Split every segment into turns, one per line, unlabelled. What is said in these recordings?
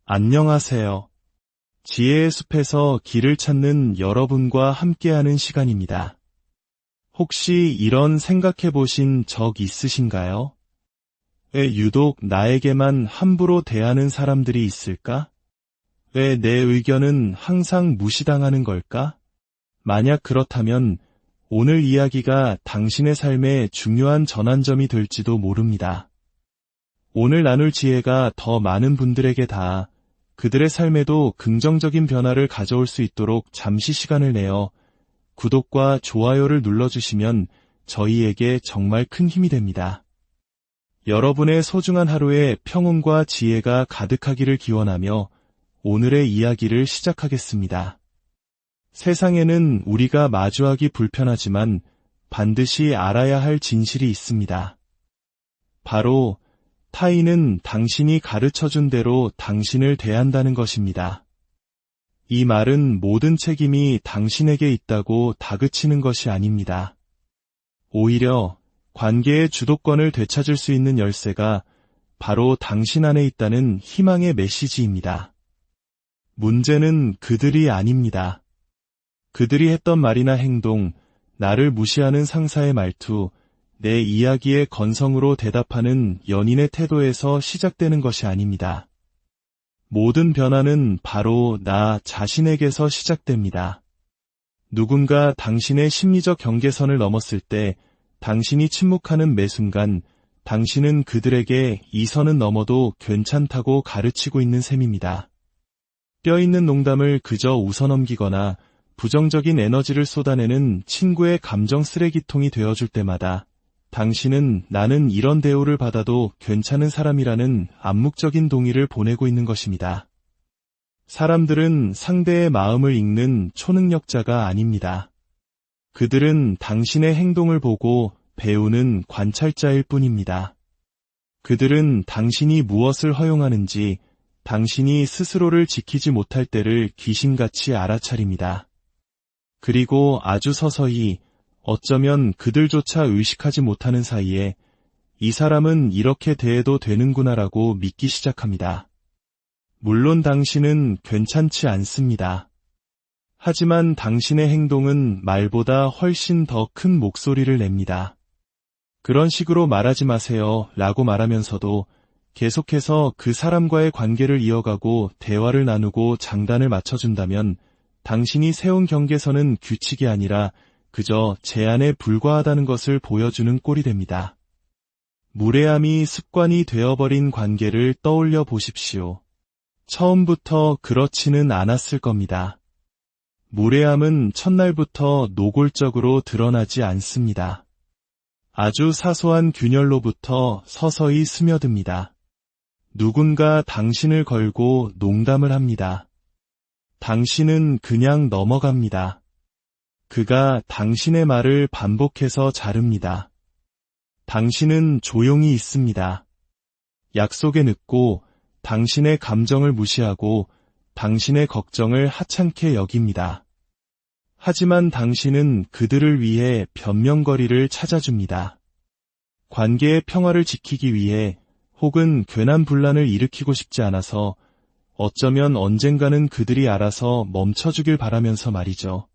안녕하세요. 지혜의 숲에서 길을 찾는 여러분과 함께하는 시간입니다. 혹시 이런 생각해 보신 적 있으신가요? 왜 유독 나에게만 함부로 대하는 사람들이 있을까? 왜 내 의견은 항상 무시당하는 걸까? 만약 그렇다면 오늘 이야기가 당신의 삶의 중요한 전환점이 될지도 모릅니다. 오늘 나눌 지혜가 더 많은 분들에게 닿아 그들의 삶에도 긍정적인 변화를 가져올 수 있도록 잠시 시간을 내어 구독과 좋아요를 눌러주시면 저희에게 정말 큰 힘이 됩니다. 여러분의 소중한 하루에 평온과 지혜가 가득하기를 기원하며 오늘의 이야기를 시작하겠습니다. 세상에는 우리가 마주하기 불편하지만 반드시 알아야 할 진실이 있습니다. 바로 타인은 당신이 가르쳐준 대로 당신을 대한다는 것입니다. 이 말은 모든 책임이 당신에게 있다고 다그치는 것이 아닙니다. 오히려 관계의 주도권을 되찾을 수 있는 열쇠가 바로 당신 안에 있다는 희망의 메시지입니다. 문제는 그들이 아닙니다. 그들이 했던 말이나 행동, 나를 무시하는 상사의 말투, 내 이야기에 건성으로 대답하는 연인의 태도에서 시작되는 것이 아닙니다. 모든 변화는 바로 나 자신에게서 시작됩니다. 누군가 당신의 심리적 경계선을 넘었을 때 당신이 침묵하는 매 순간 당신은 그들에게 이 선은 넘어도 괜찮다고 가르치고 있는 셈입니다. 뼈있는 농담을 그저 웃어넘기거나 부정적인 에너지를 쏟아내는 친구의 감정 쓰레기통이 되어줄 때마다 당신은 나는 이런 대우를 받아도 괜찮은 사람이라는 암묵적인 동의를 보내고 있는 것입니다. 사람들은 상대의 마음을 읽는 초능력자가 아닙니다. 그들은 당신의 행동을 보고 배우는 관찰자일 뿐입니다. 그들은 당신이 무엇을 허용하는지, 당신이 스스로를 지키지 못할 때를 귀신같이 알아차립니다. 그리고 아주 서서히 어쩌면 그들조차 의식하지 못하는 사이에 이 사람은 이렇게 대해도 되는구나라고 믿기 시작합니다. 물론 당신은 괜찮지 않습니다. 하지만 당신의 행동은 말보다 훨씬 더 큰 목소리를 냅니다. 그런 식으로 말하지 마세요 라고 말하면서도 계속해서 그 사람과의 관계를 이어가고 대화를 나누고 장단을 맞춰준다면 당신이 세운 경계선은 규칙이 아니라 그저 제한에 불과하다는 것을 보여주는 꼴이 됩니다. 무례함이 습관이 되어버린 관계를 떠올려 보십시오. 처음부터 그렇지는 않았을 겁니다. 무례함은 첫날부터 노골적으로 드러나지 않습니다. 아주 사소한 균열로부터 서서히 스며듭니다. 누군가 당신을 걸고 농담을 합니다. 당신은 그냥 넘어갑니다. 그가 당신의 말을 반복해서 자릅니다. 당신은 조용히 있습니다. 약속에 늦고 당신의 감정을 무시하고 당신의 걱정을 하찮게 여깁니다. 하지만 당신은 그들을 위해 변명거리를 찾아줍니다. 관계의 평화를 지키기 위해 혹은 괜한 분란을 일으키고 싶지 않아서 어쩌면 언젠가는 그들이 알아서 멈춰주길 바라면서 말이죠.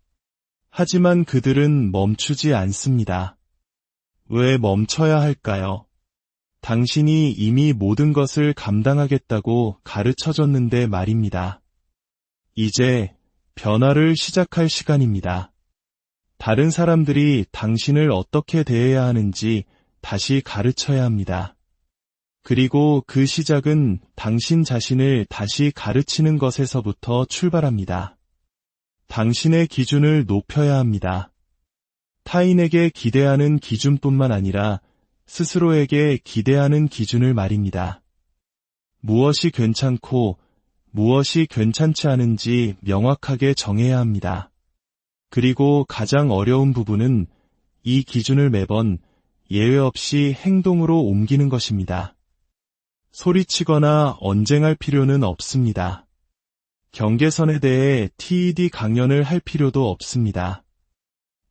하지만 그들은 멈추지 않습니다. 왜 멈춰야 할까요? 당신이 이미 모든 것을 감당하겠다고 가르쳐줬는데 말입니다. 이제 변화를 시작할 시간입니다. 다른 사람들이 당신을 어떻게 대해야 하는지 다시 가르쳐야 합니다. 그리고 그 시작은 당신 자신을 다시 가르치는 것에서부터 출발합니다. 당신의 기준을 높여야 합니다. 타인에게 기대하는 기준뿐만 아니라 스스로에게 기대하는 기준을 말입니다. 무엇이 괜찮고 무엇이 괜찮지 않은지 명확하게 정해야 합니다. 그리고 가장 어려운 부분은 이 기준을 매번 예외 없이 행동으로 옮기는 것입니다. 소리치거나 언쟁할 필요는 없습니다. 경계선에 대해 TED 강연을 할 필요도 없습니다.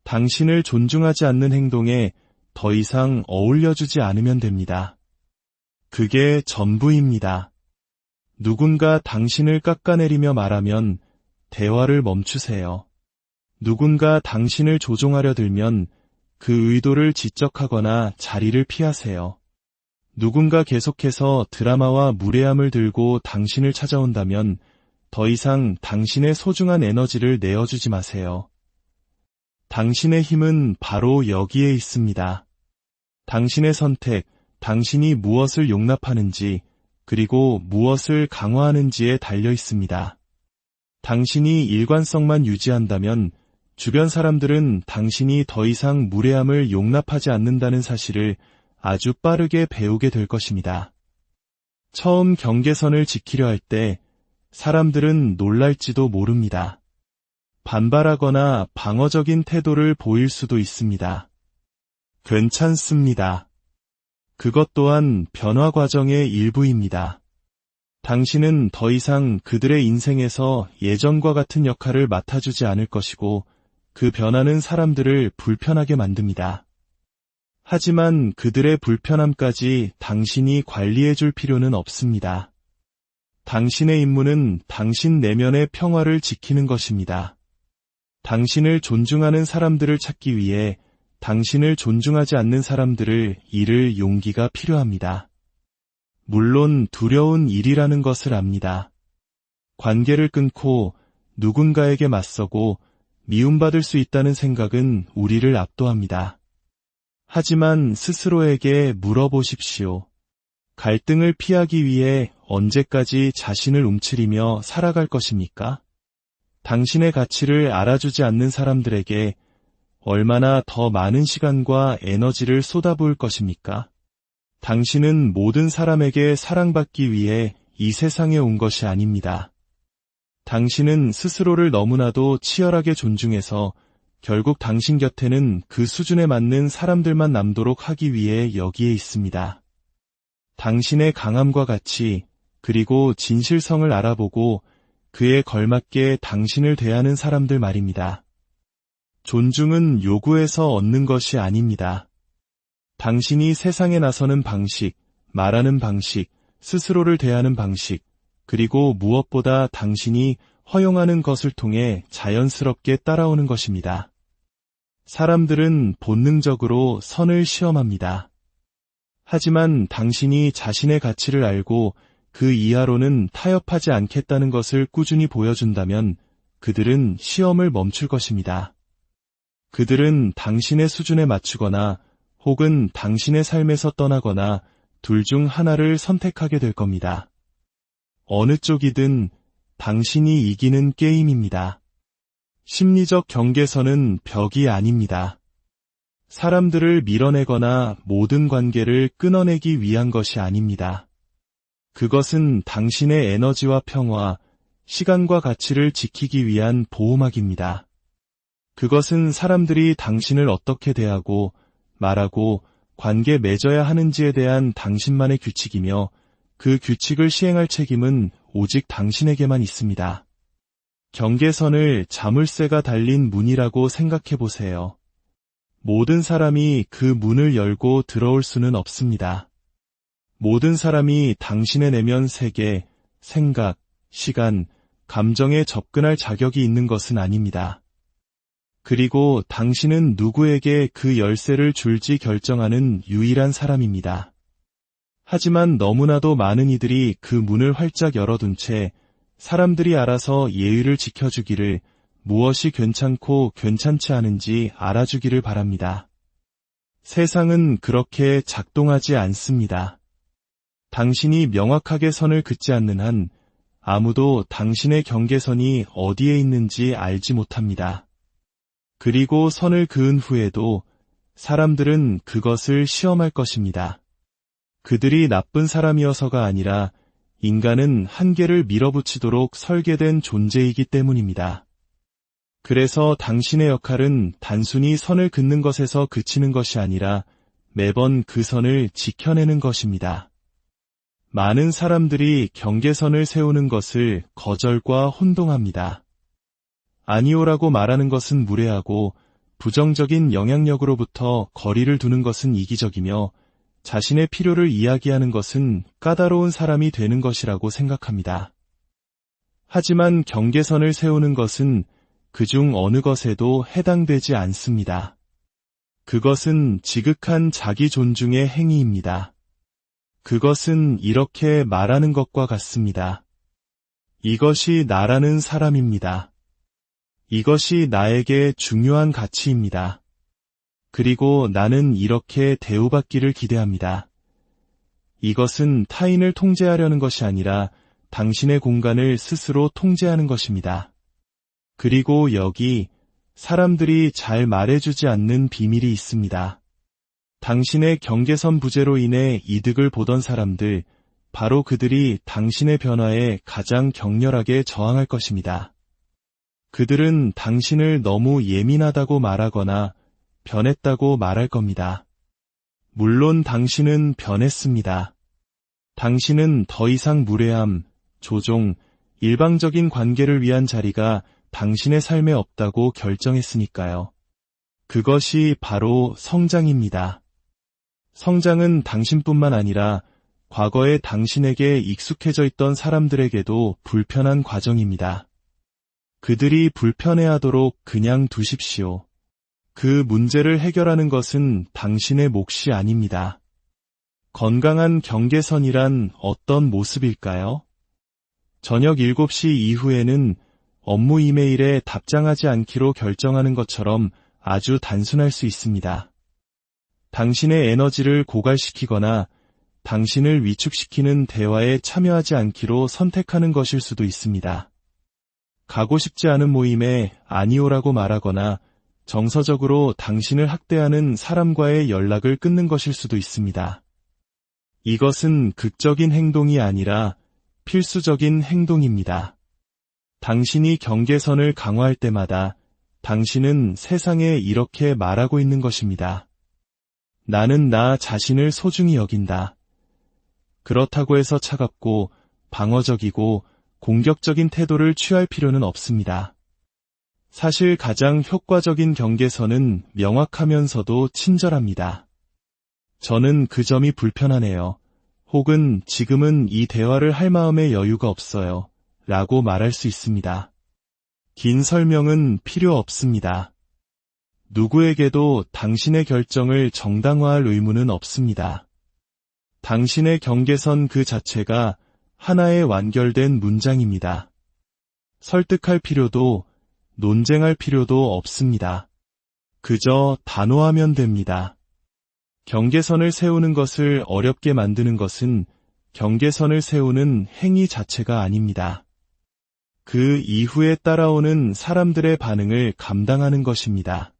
당신을 존중하지 않는 행동에 더 이상 어울려주지 않으면 됩니다. 그게 전부입니다. 누군가 당신을 깎아내리며 말하면 대화를 멈추세요. 누군가 당신을 조종하려 들면 그 의도를 지적하거나 자리를 피하세요. 누군가 계속해서 드라마와 무례함을 들고 당신을 찾아온다면 더 이상 당신의 소중한 에너지를 내어주지 마세요. 당신의 힘은 바로 여기에 있습니다. 당신의 선택, 당신이 무엇을 용납하는지, 그리고 무엇을 강화하는지에 달려 있습니다. 당신이 일관성만 유지한다면 주변 사람들은 당신이 더 이상 무례함을 용납하지 않는다는 사실을 아주 빠르게 배우게 될 것입니다. 처음 경계선을 지키려 할 때 사람들은 놀랄지도 모릅니다. 반발하거나 방어적인 태도를 보일 수도 있습니다. 괜찮습니다. 그것 또한 변화 과정의 일부입니다. 당신은 더 이상 그들의 인생에서 예전과 같은 역할을 맡아주지 않을 것이고 그 변화는 사람들을 불편하게 만듭니다. 하지만 그들의 불편함까지 당신이 관리해줄 필요는 없습니다. 당신의 임무는 당신 내면의 평화를 지키는 것입니다. 당신을 존중하는 사람들을 찾기 위해 당신을 존중하지 않는 사람들을 잃을 용기가 필요합니다. 물론 두려운 일이라는 것을 압니다. 관계를 끊고 누군가에게 맞서고 미움받을 수 있다는 생각은 우리를 압도합니다. 하지만 스스로에게 물어보십시오. 갈등을 피하기 위해 언제까지 자신을 움츠리며 살아갈 것입니까? 당신의 가치를 알아주지 않는 사람들에게 얼마나 더 많은 시간과 에너지를 쏟아부을 것입니까? 당신은 모든 사람에게 사랑받기 위해 이 세상에 온 것이 아닙니다. 당신은 스스로를 너무나도 치열하게 존중해서 결국 당신 곁에는 그 수준에 맞는 사람들만 남도록 하기 위해 여기에 있습니다. 당신의 강함과 가치, 그리고 진실성을 알아보고 그에 걸맞게 당신을 대하는 사람들 말입니다. 존중은 요구해서 얻는 것이 아닙니다. 당신이 세상에 나서는 방식, 말하는 방식, 스스로를 대하는 방식, 그리고 무엇보다 당신이 허용하는 것을 통해 자연스럽게 따라오는 것입니다. 사람들은 본능적으로 선을 시험합니다. 하지만 당신이 자신의 가치를 알고 그 이하로는 타협하지 않겠다는 것을 꾸준히 보여준다면 그들은 시험을 멈출 것입니다. 그들은 당신의 수준에 맞추거나 혹은 당신의 삶에서 떠나거나 둘 중 하나를 선택하게 될 겁니다. 어느 쪽이든 당신이 이기는 게임입니다. 심리적 경계선은 벽이 아닙니다. 사람들을 밀어내거나 모든 관계를 끊어내기 위한 것이 아닙니다. 그것은 당신의 에너지와 평화, 시간과 가치를 지키기 위한 보호막입니다. 그것은 사람들이 당신을 어떻게 대하고, 말하고, 관계 맺어야 하는지에 대한 당신만의 규칙이며 그 규칙을 시행할 책임은 오직 당신에게만 있습니다. 경계선을 자물쇠가 달린 문이라고 생각해 보세요. 모든 사람이 그 문을 열고 들어올 수는 없습니다. 모든 사람이 당신의 내면 세계, 생각, 시간, 감정에 접근할 자격이 있는 것은 아닙니다. 그리고 당신은 누구에게 그 열쇠를 줄지 결정하는 유일한 사람입니다. 하지만 너무나도 많은 이들이 그 문을 활짝 열어둔 채 사람들이 알아서 예의를 지켜주기를, 무엇이 괜찮고 괜찮지 않은지 알아주기를 바랍니다. 세상은 그렇게 작동하지 않습니다. 당신이 명확하게 선을 긋지 않는 한 아무도 당신의 경계선이 어디에 있는지 알지 못합니다. 그리고 선을 그은 후에도 사람들은 그것을 시험할 것입니다. 그들이 나쁜 사람이어서가 아니라 인간은 한계를 밀어붙이도록 설계된 존재이기 때문입니다. 그래서 당신의 역할은 단순히 선을 긋는 것에서 그치는 것이 아니라 매번 그 선을 지켜내는 것입니다. 많은 사람들이 경계선을 세우는 것을 거절과 혼동합니다. 아니오라고 말하는 것은 무례하고 부정적인 영향력으로부터 거리를 두는 것은 이기적이며 자신의 필요를 이야기하는 것은 까다로운 사람이 되는 것이라고 생각합니다. 하지만 경계선을 세우는 것은 그중 어느 것에도 해당되지 않습니다. 그것은 지극한 자기 존중의 행위입니다. 그것은 이렇게 말하는 것과 같습니다. 이것이 나라는 사람입니다. 이것이 나에게 중요한 가치입니다. 그리고 나는 이렇게 대우받기를 기대합니다. 이것은 타인을 통제하려는 것이 아니라 당신의 공간을 스스로 통제하는 것입니다. 그리고 여기 사람들이 잘 말해주지 않는 비밀이 있습니다. 당신의 경계선 부재로 인해 이득을 보던 사람들, 바로 그들이 당신의 변화에 가장 격렬하게 저항할 것입니다. 그들은 당신을 너무 예민하다고 말하거나 변했다고 말할 겁니다. 물론 당신은 변했습니다. 당신은 더 이상 무례함, 조종, 일방적인 관계를 위한 자리가 당신의 삶에 없다고 결정했으니까요. 그것이 바로 성장입니다. 성장은 당신뿐만 아니라 과거에 당신에게 익숙해져 있던 사람들에게도 불편한 과정입니다. 그들이 불편해하도록 그냥 두십시오. 그 문제를 해결하는 것은 당신의 몫이 아닙니다. 건강한 경계선이란 어떤 모습일까요? 저녁 7시 이후에는 업무 이메일에 답장하지 않기로 결정하는 것처럼 아주 단순할 수 있습니다. 당신의 에너지를 고갈시키거나 당신을 위축시키는 대화에 참여하지 않기로 선택하는 것일 수도 있습니다. 가고 싶지 않은 모임에 아니오라고 말하거나 정서적으로 당신을 학대하는 사람과의 연락을 끊는 것일 수도 있습니다. 이것은 극적인 행동이 아니라 필수적인 행동입니다. 당신이 경계선을 강화할 때마다 당신은 세상에 이렇게 말하고 있는 것입니다. 나는 나 자신을 소중히 여긴다. 그렇다고 해서 차갑고 방어적이고 공격적인 태도를 취할 필요는 없습니다. 사실 가장 효과적인 경계선은 명확하면서도 친절합니다. 저는 그 점이 불편하네요. 혹은 지금은 이 대화를 할 마음의 여유가 없어요. 라고 말할 수 있습니다. 긴 설명은 필요 없습니다. 누구에게도 당신의 결정을 정당화할 의무는 없습니다. 당신의 경계선 그 자체가 하나의 완결된 문장입니다. 설득할 필요도 논쟁할 필요도 없습니다. 그저 단호하면 됩니다. 경계선을 세우는 것을 어렵게 만드는 것은 경계선을 세우는 행위 자체가 아닙니다. 그 이후에 따라오는 사람들의 반응을 감당하는 것입니다.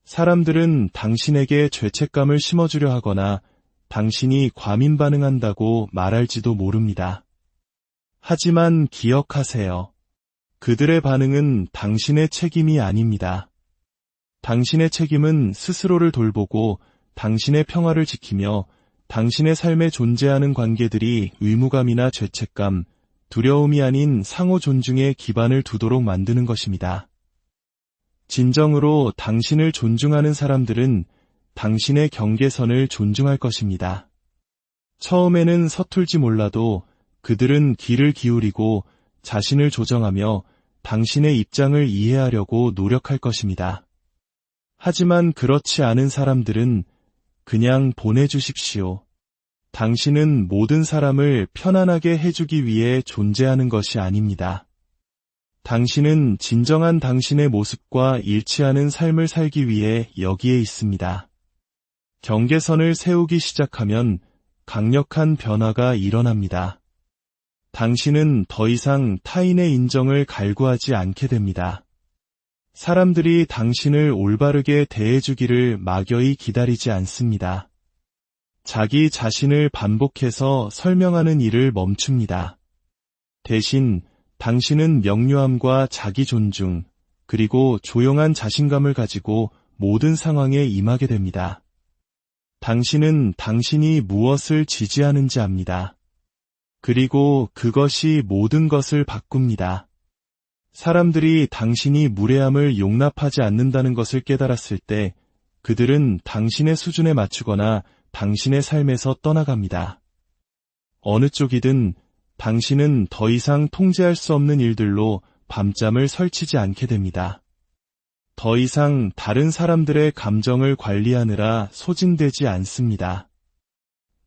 사람들은 당신에게 죄책감을 심어주려 하거나 당신이 과민 반응한다고 말할지도 모릅니다. 하지만 기억하세요. 그들의 반응은 당신의 책임이 아닙니다. 당신의 책임은 스스로를 돌보고 당신의 평화를 지키며 당신의 삶에 존재하는 관계들이 의무감이나 죄책감, 두려움이 아닌 상호 존중에 기반을 두도록 만드는 것입니다. 진정으로 당신을 존중하는 사람들은 당신의 경계선을 존중할 것입니다. 처음에는 서툴지 몰라도 그들은 귀를 기울이고 자신을 조정하며 당신의 입장을 이해하려고 노력할 것입니다. 하지만 그렇지 않은 사람들은 그냥 보내주십시오. 당신은 모든 사람을 편안하게 해주기 위해 존재하는 것이 아닙니다. 당신은 진정한 당신의 모습과 일치하는 삶을 살기 위해 여기에 있습니다. 경계선을 세우기 시작하면 강력한 변화가 일어납니다. 당신은 더 이상 타인의 인정을 갈구하지 않게 됩니다. 사람들이 당신을 올바르게 대해주기를 막연히 기다리지 않습니다. 자기 자신을 반복해서 설명하는 일을 멈춥니다. 대신 당신은 명료함과 자기 존중, 그리고 조용한 자신감을 가지고 모든 상황에 임하게 됩니다. 당신은 당신이 무엇을 지지하는지 압니다. 그리고 그것이 모든 것을 바꿉니다. 사람들이 당신이 무례함을 용납하지 않는다는 것을 깨달았을 때 그들은 당신의 수준에 맞추거나 당신의 삶에서 떠나갑니다. 어느 쪽이든 당신은 더 이상 통제할 수 없는 일들로 밤잠을 설치지 않게 됩니다. 더 이상 다른 사람들의 감정을 관리하느라 소진되지 않습니다.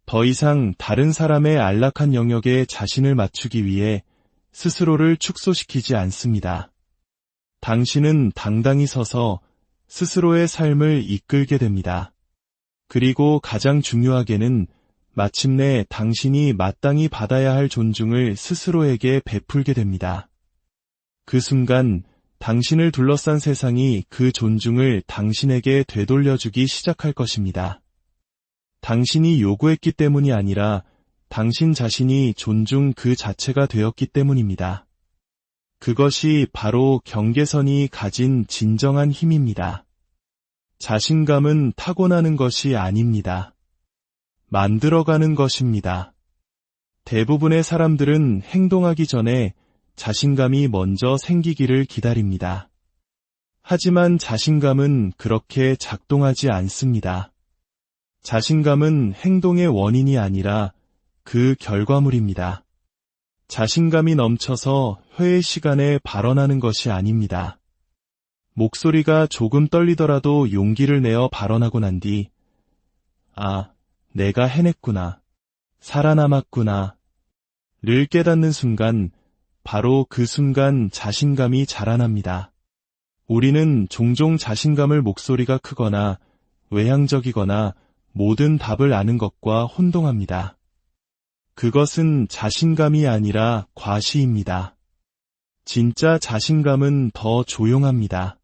더 이상 다른 사람의 안락한 영역에 자신을 맞추기 위해 스스로를 축소시키지 않습니다. 당신은 당당히 서서 스스로의 삶을 이끌게 됩니다. 그리고 가장 중요하게는 마침내 당신이 마땅히 받아야 할 존중을 스스로에게 베풀게 됩니다. 그 순간 당신을 둘러싼 세상이 그 존중을 당신에게 되돌려주기 시작할 것입니다. 당신이 요구했기 때문이 아니라 당신 자신이 존중 그 자체가 되었기 때문입니다. 그것이 바로 경계선이 가진 진정한 힘입니다. 자신감은 타고나는 것이 아닙니다. 만들어가는 것입니다. 대부분의 사람들은 행동하기 전에 자신감이 먼저 생기기를 기다립니다. 하지만 자신감은 그렇게 작동하지 않습니다. 자신감은 행동의 원인이 아니라 그 결과물입니다. 자신감이 넘쳐서 회의 시간에 발언하는 것이 아닙니다. 목소리가 조금 떨리더라도 용기를 내어 발언하고 난 뒤, 내가 해냈구나, 살아남았구나, 를 깨닫는 순간, 바로 그 순간 자신감이 자라납니다. 우리는 종종 자신감을 목소리가 크거나 외향적이거나 모든 답을 아는 것과 혼동합니다. 그것은 자신감이 아니라 과시입니다. 진짜 자신감은 더 조용합니다.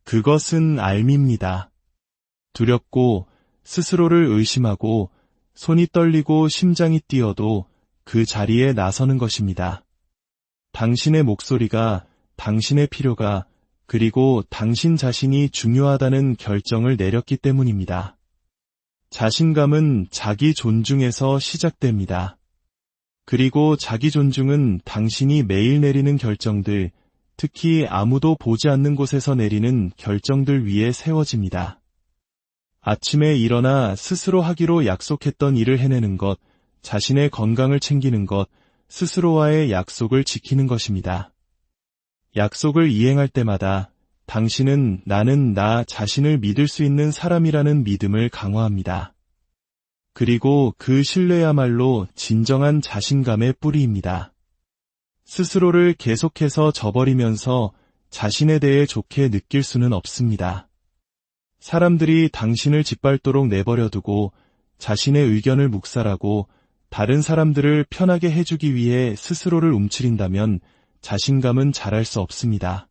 그것은 알미입니다. 두렵고 스스로를 의심하고 손이 떨리고 심장이 뛰어도 그 자리에 나서는 것입니다. 당신의 목소리가, 당신의 필요가, 그리고 당신 자신이 중요하다는 결정을 내렸기 때문입니다. 자신감은 자기 존중에서 시작됩니다. 그리고 자기 존중은 당신이 매일 내리는 결정들, 특히 아무도 보지 않는 곳에서 내리는 결정들 위에 세워집니다. 아침에 일어나 스스로 하기로 약속했던 일을 해내는 것, 자신의 건강을 챙기는 것, 스스로와의 약속을 지키는 것입니다. 약속을 이행할 때마다 당신은 나는 나 자신을 믿을 수 있는 사람이라는 믿음을 강화합니다. 그리고 그 신뢰야말로 진정한 자신감의 뿌리입니다. 스스로를 계속해서 저버리면서 자신에 대해 좋게 느낄 수는 없습니다. 사람들이 당신을 짓밟도록 내버려두고 자신의 의견을 묵살하고 다른 사람들을 편하게 해주기 위해 스스로를 움츠린다면 자신감은 자랄 수 없습니다.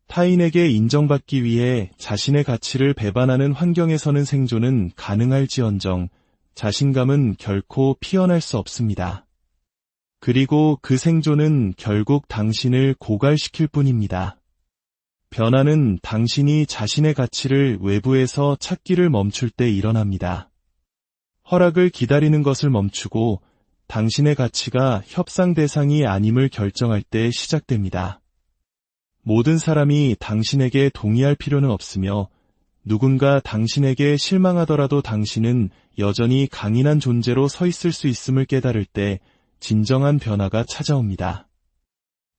타인에게 인정받기 위해 자신의 가치를 배반하는 환경에서는 생존은 가능할지언정 자신감은 결코 피어날 수 없습니다. 그리고 그 생존은 결국 당신을 고갈시킬 뿐입니다. 변화는 당신이 자신의 가치를 외부에서 찾기를 멈출 때 일어납니다. 허락을 기다리는 것을 멈추고 당신의 가치가 협상 대상이 아님을 결정할 때 시작됩니다. 모든 사람이 당신에게 동의할 필요는 없으며 누군가 당신에게 실망하더라도 당신은 여전히 강인한 존재로 서 있을 수 있음을 깨달을 때 진정한 변화가 찾아옵니다.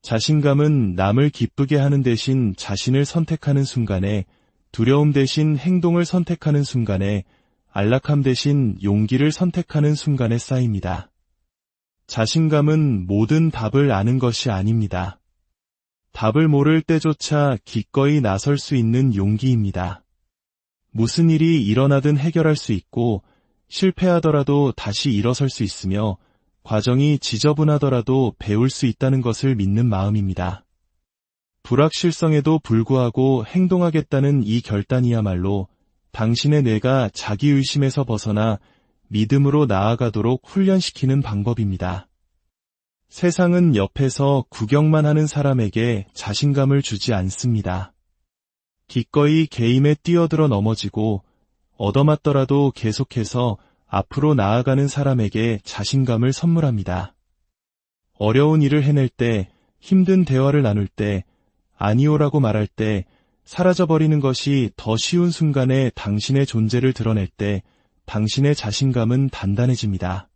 자신감은 남을 기쁘게 하는 대신 자신을 선택하는 순간에, 두려움 대신 행동을 선택하는 순간에, 안락함 대신 용기를 선택하는 순간에 쌓입니다. 자신감은 모든 답을 아는 것이 아닙니다. 답을 모를 때조차 기꺼이 나설 수 있는 용기입니다. 무슨 일이 일어나든 해결할 수 있고 실패하더라도 다시 일어설 수 있으며 과정이 지저분하더라도 배울 수 있다는 것을 믿는 마음입니다. 불확실성에도 불구하고 행동하겠다는 이 결단이야말로 당신의 뇌가 자기의심에서 벗어나 믿음으로 나아가도록 훈련시키는 방법입니다. 세상은 옆에서 구경만 하는 사람에게 자신감을 주지 않습니다. 기꺼이 게임에 뛰어들어 넘어지고 얻어맞더라도 계속해서 앞으로 나아가는 사람에게 자신감을 선물합니다. 어려운 일을 해낼 때, 힘든 대화를 나눌 때, 아니오라고 말할 때, 사라져버리는 것이 더 쉬운 순간에 당신의 존재를 드러낼 때, 당신의 자신감은 단단해집니다.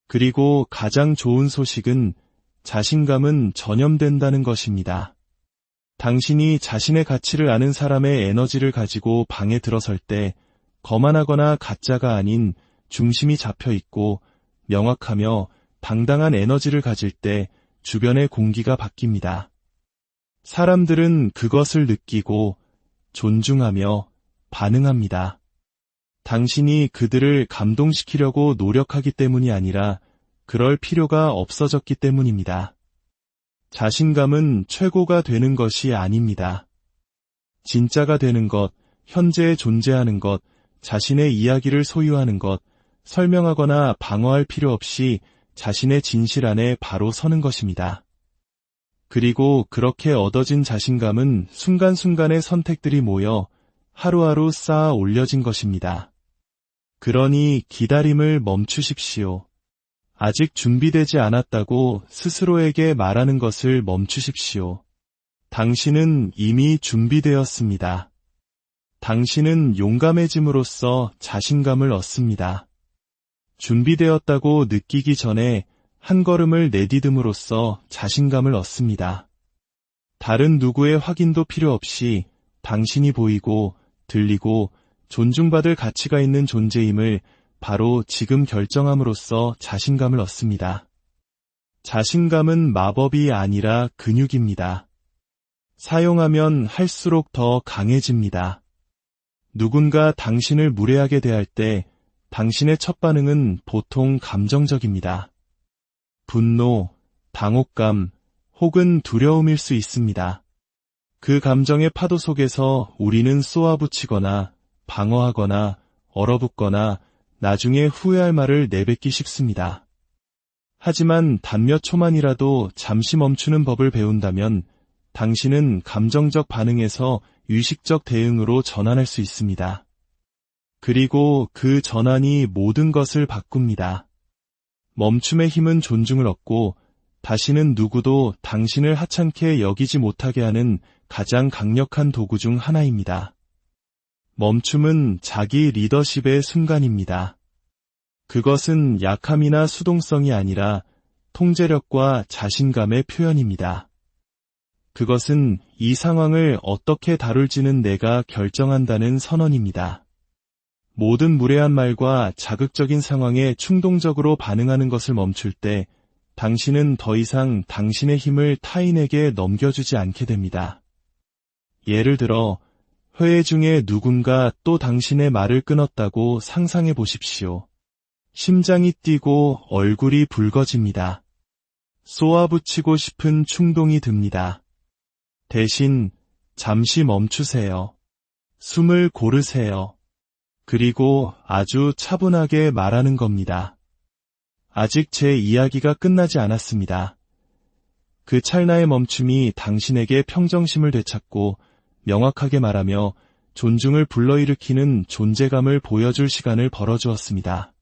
그리고 가장 좋은 소식은 자신감은 전염된다는 것입니다. 당신이 자신의 가치를 아는 사람의 에너지를 가지고 방에 들어설 때 거만하거나 가짜가 아닌 중심이 잡혀 있고 명확하며 당당한 에너지를 가질 때 주변의 공기가 바뀝니다. 사람들은 그것을 느끼고 존중하며 반응합니다. 당신이 그들을 감동시키려고 노력하기 때문이 아니라 그럴 필요가 없어졌기 때문입니다. 자신감은 최고가 되는 것이 아닙니다. 진짜가 되는 것, 현재에 존재하는 것, 자신의 이야기를 소유하는 것, 설명하거나 방어할 필요 없이 자신의 진실 안에 바로 서는 것입니다. 그리고 그렇게 얻어진 자신감은 순간순간의 선택들이 모여 하루하루 쌓아 올려진 것입니다. 그러니 기다림을 멈추십시오. 아직 준비되지 않았다고 스스로에게 말하는 것을 멈추십시오. 당신은 이미 준비되었습니다. 당신은 용감해짐으로써 자신감을 얻습니다. 준비되었다고 느끼기 전에 한 걸음을 내디듬으로써 자신감을 얻습니다. 다른 누구의 확인도 필요 없이 당신이 보이고 들리고 존중받을 가치가 있는 존재임을 바로 지금 결정함으로써 자신감을 얻습니다. 자신감은 마법이 아니라 근육입니다. 사용하면 할수록 더 강해집니다. 누군가 당신을 무례하게 대할 때 당신의 첫 반응은 보통 감정적입니다. 분노, 당혹감, 혹은 두려움일 수 있습니다. 그 감정의 파도 속에서 우리는 쏘아붙이거나 방어하거나 얼어붙거나 나중에 후회할 말을 내뱉기 쉽습니다. 하지만 단 몇 초만이라도 잠시 멈추는 법을 배운다면 당신은 감정적 반응에서 의식적 대응으로 전환할 수 있습니다. 그리고 그 전환이 모든 것을 바꿉니다. 멈춤의 힘은 존중을 얻고 다시는 누구도 당신을 하찮게 여기지 못하게 하는 가장 강력한 도구 중 하나입니다. 멈춤은 자기 리더십의 순간입니다. 그것은 약함이나 수동성이 아니라 통제력과 자신감의 표현입니다. 그것은 이 상황을 어떻게 다룰지는 내가 결정한다는 선언입니다. 모든 무례한 말과 자극적인 상황에 충동적으로 반응하는 것을 멈출 때 당신은 더 이상 당신의 힘을 타인에게 넘겨주지 않게 됩니다. 예를 들어 회의 중에 누군가 또 당신의 말을 끊었다고 상상해 보십시오. 심장이 뛰고 얼굴이 붉어집니다. 쏘아붙이고 싶은 충동이 듭니다. 대신 잠시 멈추세요. 숨을 고르세요. 그리고 아주 차분하게 말하는 겁니다. 아직 제 이야기가 끝나지 않았습니다. 그 찰나의 멈춤이 당신에게 평정심을 되찾고 명확하게 말하며 존중을 불러일으키는 존재감을 보여줄 시간을 벌어주었습니다.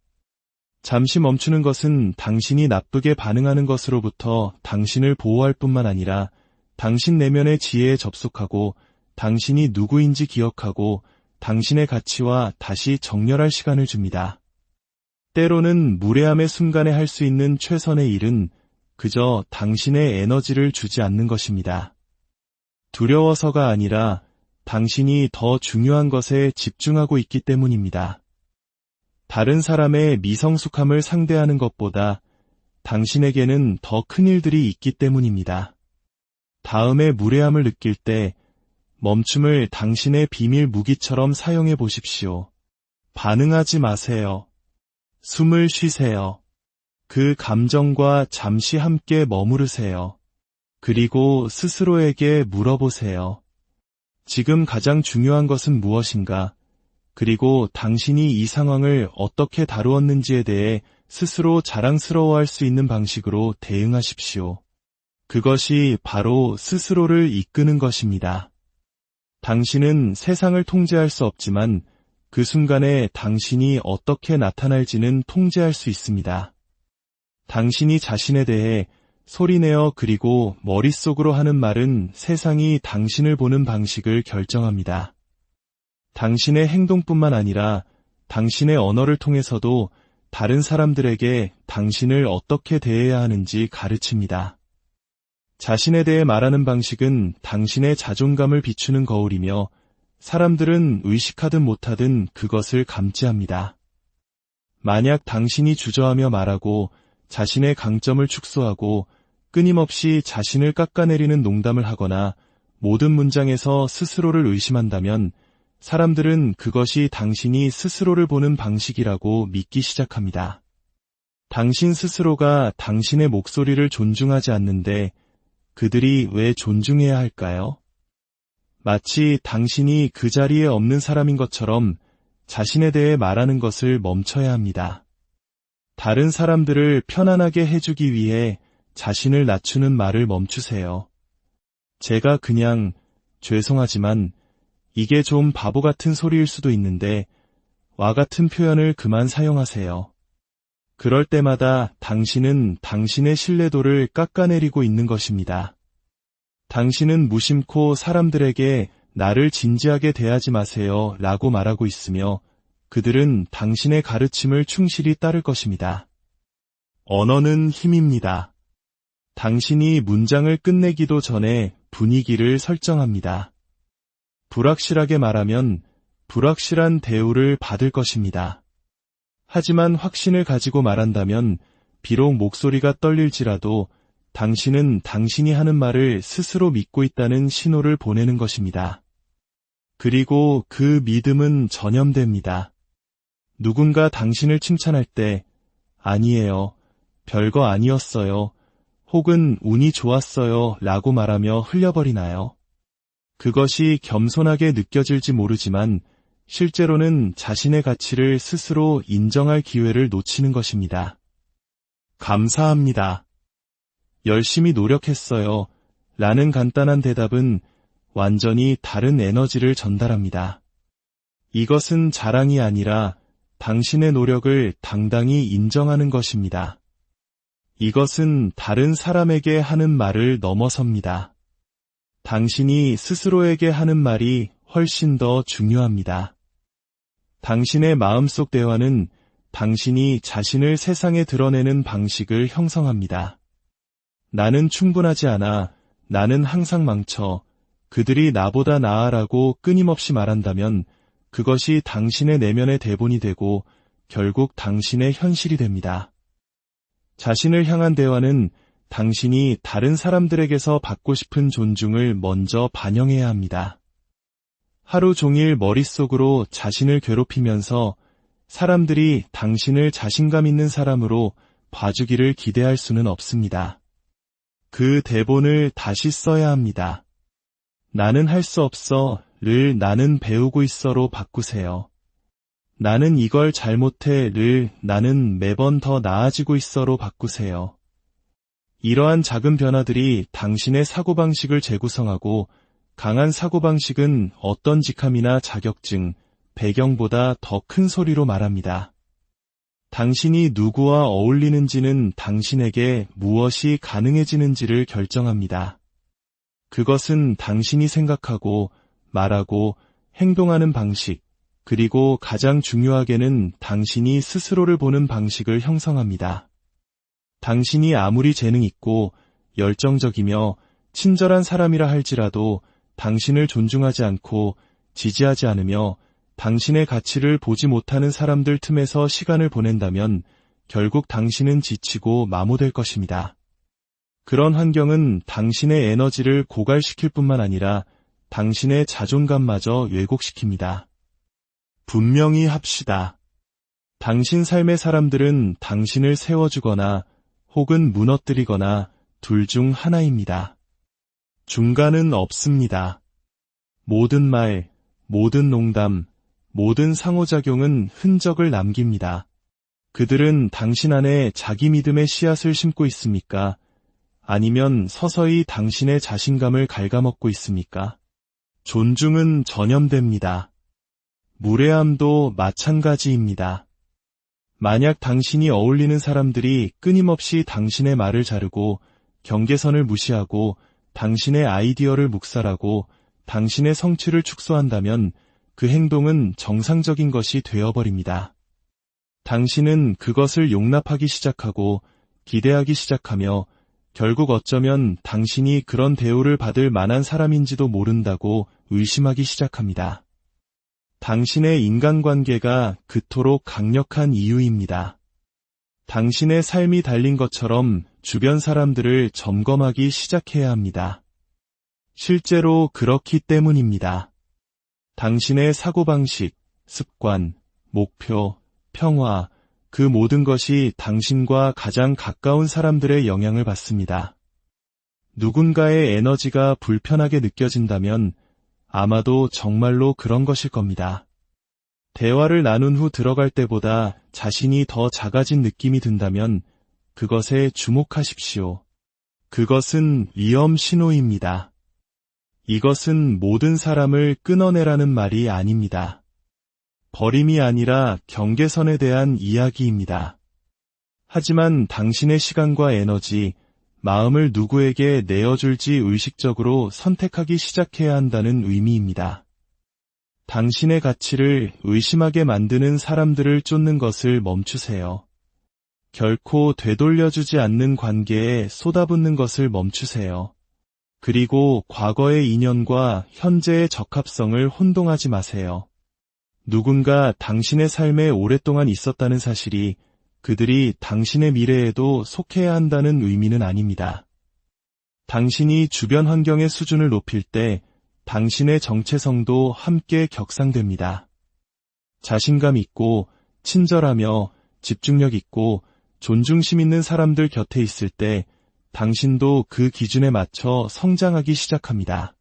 잠시 멈추는 것은 당신이 나쁘게 반응하는 것으로부터 당신을 보호할 뿐만 아니라 당신 내면의 지혜에 접속하고 당신이 누구인지 기억하고 당신의 가치와 다시 정렬할 시간을 줍니다. 때로는 무례함의 순간에 할 수 있는 최선의 일은 그저 당신의 에너지를 주지 않는 것입니다. 두려워서가 아니라 당신이 더 중요한 것에 집중하고 있기 때문입니다. 다른 사람의 미성숙함을 상대하는 것보다 당신에게는 더 큰 일들이 있기 때문입니다. 다음에 무례함을 느낄 때 멈춤을 당신의 비밀 무기처럼 사용해 보십시오. 반응하지 마세요. 숨을 쉬세요. 그 감정과 잠시 함께 머무르세요. 그리고 스스로에게 물어보세요. 지금 가장 중요한 것은 무엇인가? 그리고 당신이 이 상황을 어떻게 다루었는지에 대해 스스로 자랑스러워할 수 있는 방식으로 대응하십시오. 그것이 바로 스스로를 이끄는 것입니다. 당신은 세상을 통제할 수 없지만 그 순간에 당신이 어떻게 나타날지는 통제할 수 있습니다. 당신이 자신에 대해 소리내어 그리고 머릿속으로 하는 말은 세상이 당신을 보는 방식을 결정합니다. 당신의 행동뿐만 아니라 당신의 언어를 통해서도 다른 사람들에게 당신을 어떻게 대해야 하는지 가르칩니다. 자신에 대해 말하는 방식은 당신의 자존감을 비추는 거울이며 사람들은 의식하든 못하든 그것을 감지합니다. 만약 당신이 주저하며 말하고 자신의 강점을 축소하고 끊임없이 자신을 깎아내리는 농담을 하거나 모든 문장에서 스스로를 의심한다면 사람들은 그것이 당신이 스스로를 보는 방식이라고 믿기 시작합니다. 당신 스스로가 당신의 목소리를 존중하지 않는데 그들이 왜 존중해야 할까요? 마치 당신이 그 자리에 없는 사람인 것처럼 자신에 대해 말하는 것을 멈춰야 합니다. 다른 사람들을 편안하게 해주기 위해 자신을 낮추는 말을 멈추세요. 제가 그냥 죄송하지만 이게 좀 바보 같은 소리일 수도 있는데 와 같은 표현을 그만 사용하세요. 그럴 때마다 당신은 당신의 신뢰도를 깎아내리고 있는 것입니다. 당신은 무심코 사람들에게 나를 진지하게 대하지 마세요 라고 말하고 있으며 그들은 당신의 가르침을 충실히 따를 것입니다. 언어는 힘입니다. 당신이 문장을 끝내기도 전에 분위기를 설정합니다. 불확실하게 말하면 불확실한 대우를 받을 것입니다. 하지만 확신을 가지고 말한다면 비록 목소리가 떨릴지라도 당신은 당신이 하는 말을 스스로 믿고 있다는 신호를 보내는 것입니다. 그리고 그 믿음은 전염됩니다. 누군가 당신을 칭찬할 때 아니에요, 별거 아니었어요, 혹은 운이 좋았어요 라고 말하며 흘려버리나요? 그것이 겸손하게 느껴질지 모르지만 실제로는 자신의 가치를 스스로 인정할 기회를 놓치는 것입니다. 감사합니다. 열심히 노력했어요 라는 간단한 대답은 완전히 다른 에너지를 전달합니다. 이것은 자랑이 아니라 당신의 노력을 당당히 인정하는 것입니다. 이것은 다른 사람에게 하는 말을 넘어섭니다. 당신이 스스로에게 하는 말이 훨씬 더 중요합니다. 당신의 마음속 대화는 당신이 자신을 세상에 드러내는 방식을 형성합니다. 나는 충분하지 않아, 나는 항상 망쳐, 그들이 나보다 나아라고 끊임없이 말한다면 그것이 당신의 내면의 대본이 되고 결국 당신의 현실이 됩니다. 자신을 향한 대화는 당신이 다른 사람들에게서 받고 싶은 존중을 먼저 반영해야 합니다. 하루 종일 머릿속으로 자신을 괴롭히면서 사람들이 당신을 자신감 있는 사람으로 봐주기를 기대할 수는 없습니다. 그 대본을 다시 써야 합니다. 나는 할 수 없어를 나는 배우고 있어로 바꾸세요. 나는 이걸 잘못해를 나는 매번 더 나아지고 있어로 바꾸세요. 이러한 작은 변화들이 당신의 사고방식을 재구성하고 강한 사고방식은 어떤 직함이나 자격증, 배경보다 더 큰 소리로 말합니다. 당신이 누구와 어울리는지는 당신에게 무엇이 가능해지는지를 결정합니다. 그것은 당신이 생각하고 말하고 행동하는 방식, 그리고 가장 중요하게는 당신이 스스로를 보는 방식을 형성합니다. 당신이 아무리 재능 있고 열정적이며 친절한 사람이라 할지라도 당신을 존중하지 않고 지지하지 않으며 당신의 가치를 보지 못하는 사람들 틈에서 시간을 보낸다면 결국 당신은 지치고 마모될 것입니다. 그런 환경은 당신의 에너지를 고갈시킬 뿐만 아니라 당신의 자존감마저 왜곡시킵니다. 분명히 합시다. 당신 삶의 사람들은 당신을 세워주거나 혹은 무너뜨리거나 둘 중 하나입니다. 중간은 없습니다. 모든 말, 모든 농담, 모든 상호작용은 흔적을 남깁니다. 그들은 당신 안에 자기 믿음의 씨앗을 심고 있습니까? 아니면 서서히 당신의 자신감을 갉아먹고 있습니까? 존중은 전염됩니다. 무례함도 마찬가지입니다. 만약 당신이 어울리는 사람들이 끊임없이 당신의 말을 자르고 경계선을 무시하고 당신의 아이디어를 묵살하고 당신의 성취를 축소한다면 그 행동은 정상적인 것이 되어버립니다. 당신은 그것을 용납하기 시작하고 기대하기 시작하며 결국 어쩌면 당신이 그런 대우를 받을 만한 사람인지도 모른다고 의심하기 시작합니다. 당신의 인간관계가 그토록 강력한 이유입니다. 당신의 삶이 달린 것처럼 주변 사람들을 점검하기 시작해야 합니다. 실제로 그렇기 때문입니다. 당신의 사고방식, 습관, 목표, 평화, 그 모든 것이 당신과 가장 가까운 사람들의 영향을 받습니다. 누군가의 에너지가 불편하게 느껴진다면 아마도 정말로 그런 것일 겁니다. 대화를 나눈 후 들어갈 때보다 자신이 더 작아진 느낌이 든다면 그것에 주목하십시오. 그것은 위험 신호입니다. 이것은 모든 사람을 끊어내라는 말이 아닙니다. 버림이 아니라 경계선에 대한 이야기입니다. 하지만 당신의 시간과 에너지, 마음을 누구에게 내어줄지 의식적으로 선택하기 시작해야 한다는 의미입니다. 당신의 가치를 의심하게 만드는 사람들을 쫓는 것을 멈추세요. 결코 되돌려주지 않는 관계에 쏟아붓는 것을 멈추세요. 그리고 과거의 인연과 현재의 적합성을 혼동하지 마세요. 누군가 당신의 삶에 오랫동안 있었다는 사실이 그들이 당신의 미래에도 속해야 한다는 의미는 아닙니다. 당신이 주변 환경의 수준을 높일 때 당신의 정체성도 함께 격상됩니다. 자신감 있고 친절하며 집중력 있고 존중심 있는 사람들 곁에 있을 때 당신도 그 기준에 맞춰 성장하기 시작합니다.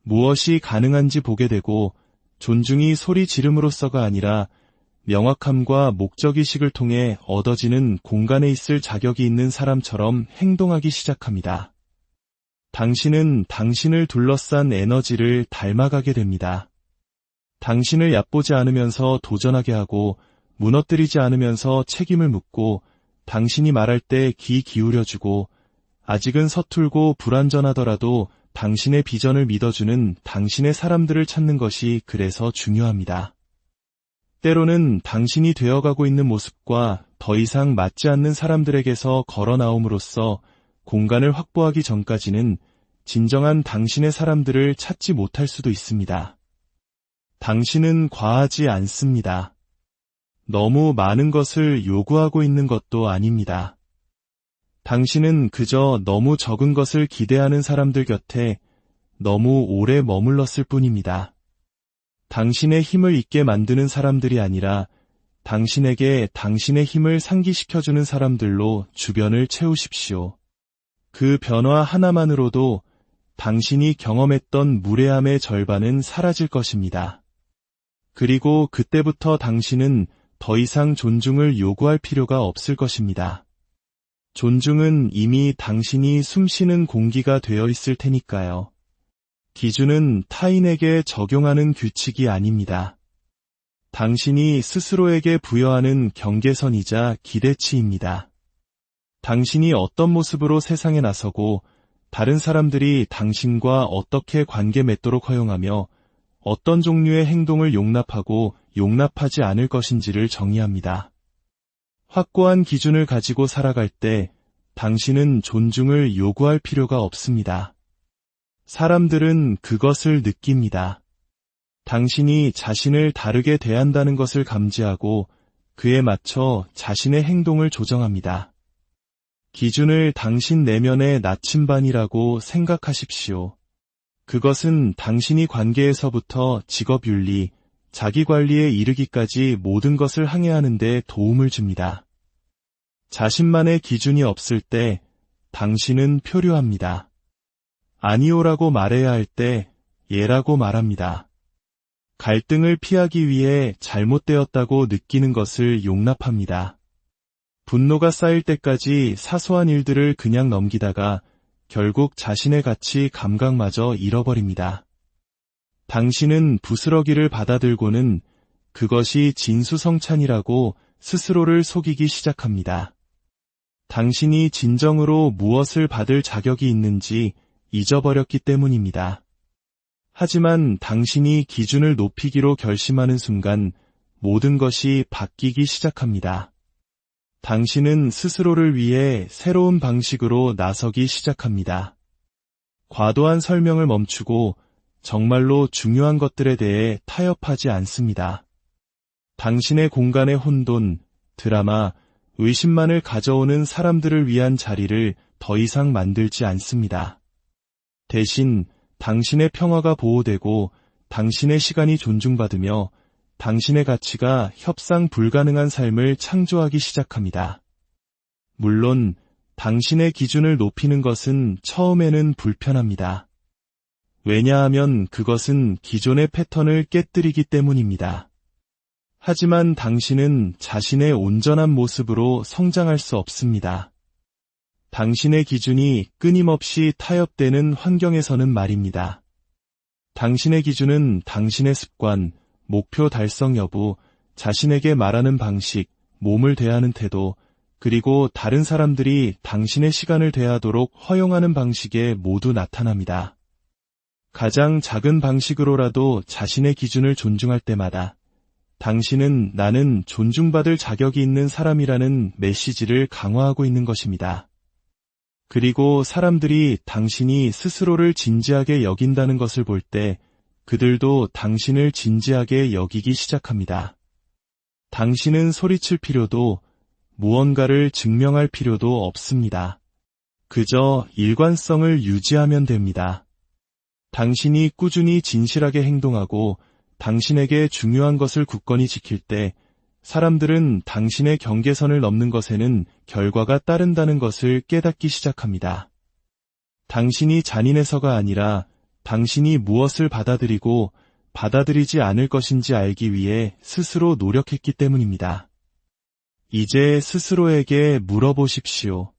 무엇이 가능한지 보게 되고 존중이 소리 지름으로써가 아니라 명확함과 목적의식을 통해 얻어지는 공간에 있을 자격이 있는 사람처럼 행동하기 시작합니다. 당신은 당신을 둘러싼 에너지를 닮아가게 됩니다. 당신을 얕보지 않으면서 도전하게 하고 무너뜨리지 않으면서 책임을 묻고 당신이 말할 때 귀 기울여주고 아직은 서툴고 불완전하더라도 당신의 비전을 믿어주는 당신의 사람들을 찾는 것이 그래서 중요합니다. 때로는 당신이 되어가고 있는 모습과 더 이상 맞지 않는 사람들에게서 걸어 나옴으로써 공간을 확보하기 전까지는 진정한 당신의 사람들을 찾지 못할 수도 있습니다. 당신은 과하지 않습니다. 너무 많은 것을 요구하고 있는 것도 아닙니다. 당신은 그저 너무 적은 것을 기대하는 사람들 곁에 너무 오래 머물렀을 뿐입니다. 당신의 힘을 잊게 만드는 사람들이 아니라 당신에게 당신의 힘을 상기시켜주는 사람들로 주변을 채우십시오. 그 변화 하나만으로도 당신이 경험했던 무례함의 절반은 사라질 것입니다. 그리고 그때부터 당신은 더 이상 존중을 요구할 필요가 없을 것입니다. 존중은 이미 당신이 숨쉬는 공기가 되어 있을 테니까요. 기준은 타인에게 적용하는 규칙이 아닙니다. 당신이 스스로에게 부여하는 경계선이자 기대치입니다. 당신이 어떤 모습으로 세상에 나서고 다른 사람들이 당신과 어떻게 관계 맺도록 허용하며 어떤 종류의 행동을 용납하고 용납하지 않을 것인지를 정의합니다. 확고한 기준을 가지고 살아갈 때 당신은 존중을 요구할 필요가 없습니다. 사람들은 그것을 느낍니다. 당신이 자신을 다르게 대한다는 것을 감지하고 그에 맞춰 자신의 행동을 조정합니다. 기준을 당신 내면의 나침반이라고 생각하십시오. 그것은 당신이 관계에서부터 직업윤리, 자기관리에 이르기까지 모든 것을 항해하는 데 도움을 줍니다. 자신만의 기준이 없을 때 당신은 표류합니다. 아니오라고 말해야 할 때 예라고 말합니다. 갈등을 피하기 위해 잘못되었다고 느끼는 것을 용납합니다. 분노가 쌓일 때까지 사소한 일들을 그냥 넘기다가 결국 자신의 가치 감각마저 잃어버립니다. 당신은 부스러기를 받아들고는 그것이 진수성찬이라고 스스로를 속이기 시작합니다. 당신이 진정으로 무엇을 받을 자격이 있는지 잊어버렸기 때문입니다. 하지만 당신이 기준을 높이기로 결심하는 순간 모든 것이 바뀌기 시작합니다. 당신은 스스로를 위해 새로운 방식으로 나서기 시작합니다. 과도한 설명을 멈추고 정말로 중요한 것들에 대해 타협하지 않습니다. 당신의 공간의 혼돈, 드라마, 의심만을 가져오는 사람들을 위한 자리를 더 이상 만들지 않습니다. 대신 당신의 평화가 보호되고 당신의 시간이 존중받으며 당신의 가치가 협상 불가능한 삶을 창조하기 시작합니다. 물론 당신의 기준을 높이는 것은 처음에는 불편합니다. 왜냐하면 그것은 기존의 패턴을 깨뜨리기 때문입니다. 하지만 당신은 자신의 온전한 모습으로 성장할 수 없습니다. 당신의 기준이 끊임없이 타협되는 환경에서는 말입니다. 당신의 기준은 당신의 습관, 목표 달성 여부, 자신에게 말하는 방식, 몸을 대하는 태도, 그리고 다른 사람들이 당신의 시간을 대하도록 허용하는 방식에 모두 나타납니다. 가장 작은 방식으로라도 자신의 기준을 존중할 때마다 당신은 나는 존중받을 자격이 있는 사람이라는 메시지를 강화하고 있는 것입니다. 그리고 사람들이 당신이 스스로를 진지하게 여긴다는 것을 볼 때 그들도 당신을 진지하게 여기기 시작합니다. 당신은 소리칠 필요도 무언가를 증명할 필요도 없습니다. 그저 일관성을 유지하면 됩니다. 당신이 꾸준히 진실하게 행동하고 당신에게 중요한 것을 굳건히 지킬 때 사람들은 당신의 경계선을 넘는 것에는 결과가 따른다는 것을 깨닫기 시작합니다. 당신이 잔인해서가 아니라 당신이 무엇을 받아들이고 받아들이지 않을 것인지 알기 위해 스스로 노력했기 때문입니다. 이제 스스로에게 물어보십시오.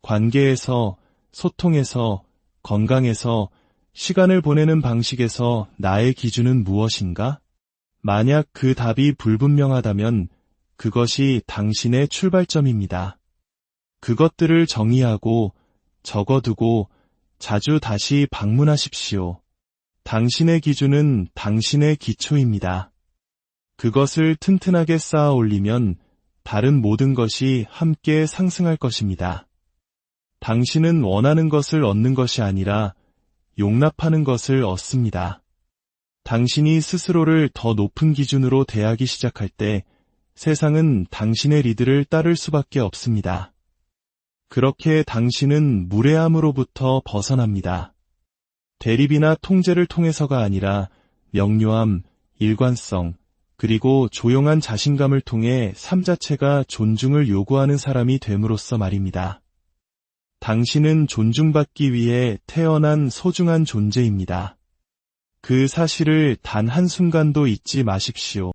관계에서, 소통에서, 건강에서, 시간을 보내는 방식에서 나의 기준은 무엇인가? 만약 그 답이 불분명하다면 그것이 당신의 출발점입니다. 그것들을 정의하고 적어두고 자주 다시 방문하십시오. 당신의 기준은 당신의 기초입니다. 그것을 튼튼하게 쌓아 올리면 다른 모든 것이 함께 상승할 것입니다. 당신은 원하는 것을 얻는 것이 아니라 용납하는 것을 얻습니다. 당신이 스스로를 더 높은 기준으로 대하기 시작할 때 세상은 당신의 리드를 따를 수밖에 없습니다. 그렇게 당신은 무례함으로부터 벗어납니다. 대립이나 통제를 통해서가 아니라 명료함, 일관성, 그리고 조용한 자신감을 통해 삶 자체가 존중을 요구하는 사람이 됨으로써 말입니다. 당신은 존중받기 위해 태어난 소중한 존재입니다. 그 사실을 단 한순간도 잊지 마십시오.